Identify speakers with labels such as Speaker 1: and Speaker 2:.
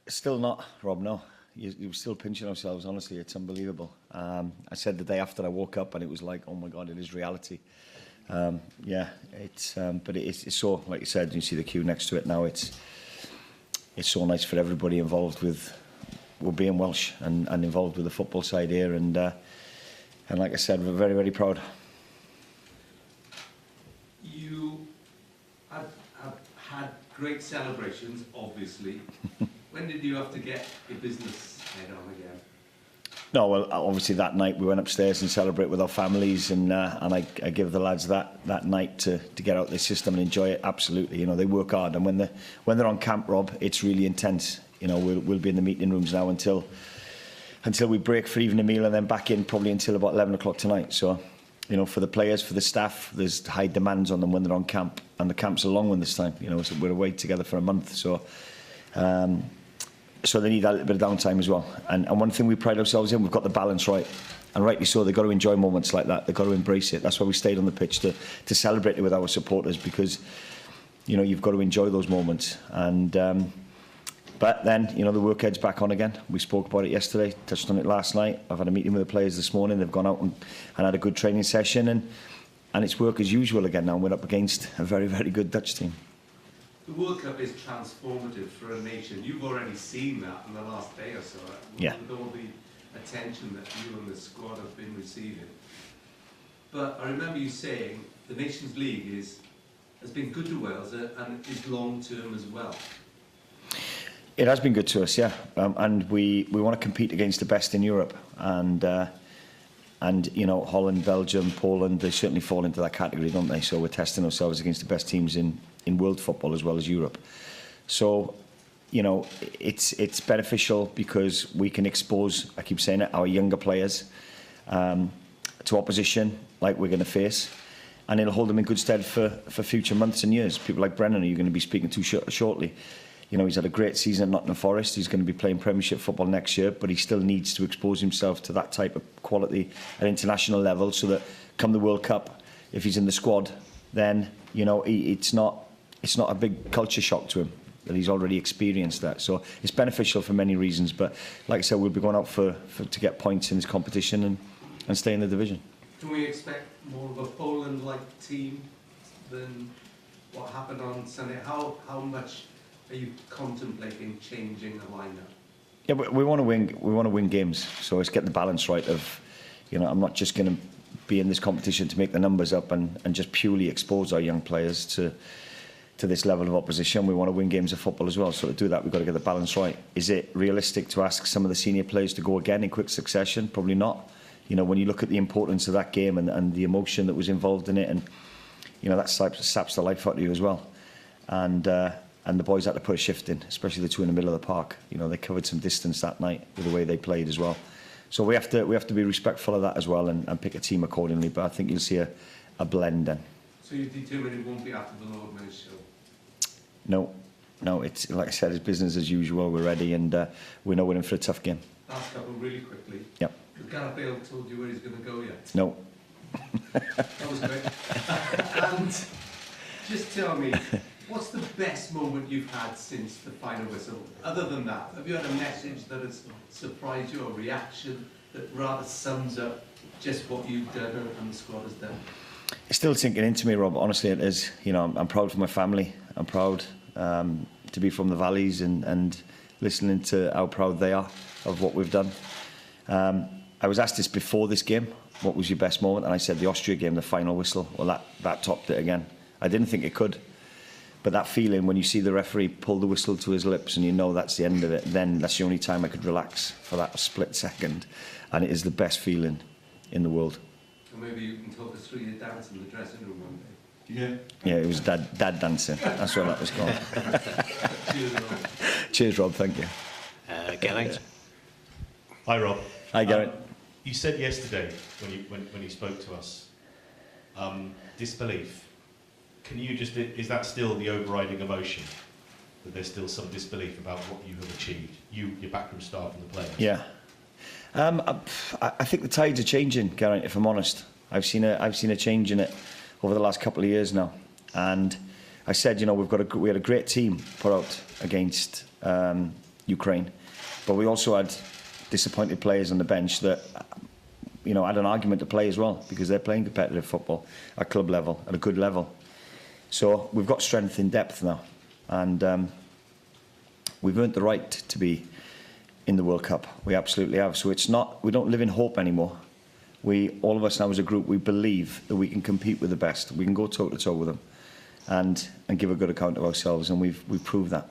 Speaker 1: Still not, Rob, no. You're still pinching ourselves, honestly. It's unbelievable. I said the day after I woke up and it was like, oh my God, it is reality. Yeah, but it's so, like you said, you see the queue next to it now. It's so nice for everybody involved with being Welsh and involved with the football side here. And like I said, we're very, very proud.
Speaker 2: You have had great celebrations, obviously. When did you have to get your business head on again?
Speaker 1: No, well, obviously that night we went upstairs and celebrate with our families, and I give the lads that night to get out the system and enjoy it. Absolutely, you know, they work hard, and when they're on camp, Rob, it's really intense. You know, we'll be in the meeting rooms now until we break for evening meal, and then back in probably until about 11 o'clock tonight. So, you know, for the players, for the staff, there's high demands on them when they're on camp, and the camp's a long one this time. You know, so we're away together for a month, so. So they need a little bit of downtime as well. And one thing we pride ourselves in, we've got the balance right. And rightly so, they've got to enjoy moments like that. They've got to embrace it. That's why we stayed on the pitch, to celebrate it with our supporters, because, you know, you've got to enjoy those moments. And but then, you know, the work heads back on again. We spoke about it yesterday, touched on it last night. I've had a meeting with the players this morning. They've gone out and had a good training session. And it's work as usual again now. We're up against a very, very good Dutch team.
Speaker 2: The World Cup is transformative for a nation. You've already seen that in the last day or so,
Speaker 1: yeah,
Speaker 2: with all the attention that you and the squad have been receiving. But I remember you saying the Nations League has been good to Wales and is long-term as well.
Speaker 1: It has been good to us, yeah. And we want to compete against the best in Europe. And you know, Holland, Belgium, Poland, they certainly fall into that category, don't they? So we're testing ourselves against the best teams in world football as well as Europe. So, you know, it's beneficial because we can expose, I keep saying it, our younger players to opposition like we're going to face, and it'll hold them in good stead for future months and years. People like Brennan, who you're going to be speaking to shortly. You know, he's had a great season at Nottingham Forest. He's going to be playing Premiership football next year, but he still needs to expose himself to that type of quality at international level, so that come the World Cup, if he's in the squad, then, you know, it's not a big culture shock to him, that he's already experienced that. So it's beneficial for many reasons. But like I said, we'll be going out to get points in this competition and stay in the division.
Speaker 2: Can we expect more of a Poland-like team than what happened on Sunday? How much are you contemplating changing the lineup?
Speaker 1: Yeah, we want to win. We want to win games. So it's getting the balance right of, you know, I'm not just going to be in this competition to make the numbers up and just purely expose our young players to this level of opposition. We want to win games of football as well. So to do that, we've got to get the balance right. Is it realistic to ask some of the senior players to go again in quick succession? Probably not. You know, when you look at the importance of that game and the emotion that was involved in it, and, you know, that saps the life out of you as well. And the boys had to put a shift in, especially the two in the middle of the park. You know, they covered some distance that night with the way they played as well. So we have to be respectful of that as well and pick a team accordingly. But I think you'll see a blend then.
Speaker 2: So you're determined it won't be after the Lord Mayor's show?
Speaker 1: No, it's like I said, it's business as usual. We're ready, and we know we're in for a tough game.
Speaker 2: Last couple really quickly.
Speaker 1: Yep.
Speaker 2: Has Gareth Bale told you where he's going to go yet?
Speaker 1: No.
Speaker 2: That was great. And just tell me, what's the best moment you've had since the final whistle? Other than that, have you had a message that has surprised you, or a reaction that rather sums up just what you've done and the squad has done?
Speaker 1: It's still sinking into me, Rob. Honestly, it is. You know, I'm proud for my family. I'm proud to be from the Valleys and listening to how proud they are of what we've done. I was asked this before this game, what was your best moment? And I said the Austria game, the final whistle. Well, that topped it again. I didn't think it could. But that feeling when you see the referee pull the whistle to his lips and you know that's the end of it, then that's the only time I could relax for that split second. And it is the best feeling in the world.
Speaker 2: So maybe you can talk us through your dance in the dressing room one day.
Speaker 1: Yeah, it was dad dancing. That's what that was called.
Speaker 2: Cheers, Rob.
Speaker 1: Cheers, Rob. Thank you.
Speaker 3: Gareth.
Speaker 4: Hi, Rob.
Speaker 1: Hi, Gareth.
Speaker 4: You said yesterday when you spoke to us, disbelief. Can you just, is that still the overriding emotion? That there's still some disbelief about what you have achieved? You, your backroom staff and the players?
Speaker 1: Yeah. I think the tides are changing, Gareth, if I'm honest. I've seen a change in it over the last couple of years now. And I said, you know, we had a great team put out against Ukraine. But we also had disappointed players on the bench that, you know, had an argument to play as well, because they're playing competitive football at club level, at a good level. So we've got strength in depth now, and we've earned the right to be in the World Cup. We absolutely have. So it's not, we don't live in hope anymore. All of us now as a group, we believe that we can compete with the best. We can go toe to toe with them, and give a good account of ourselves, and we've proved that.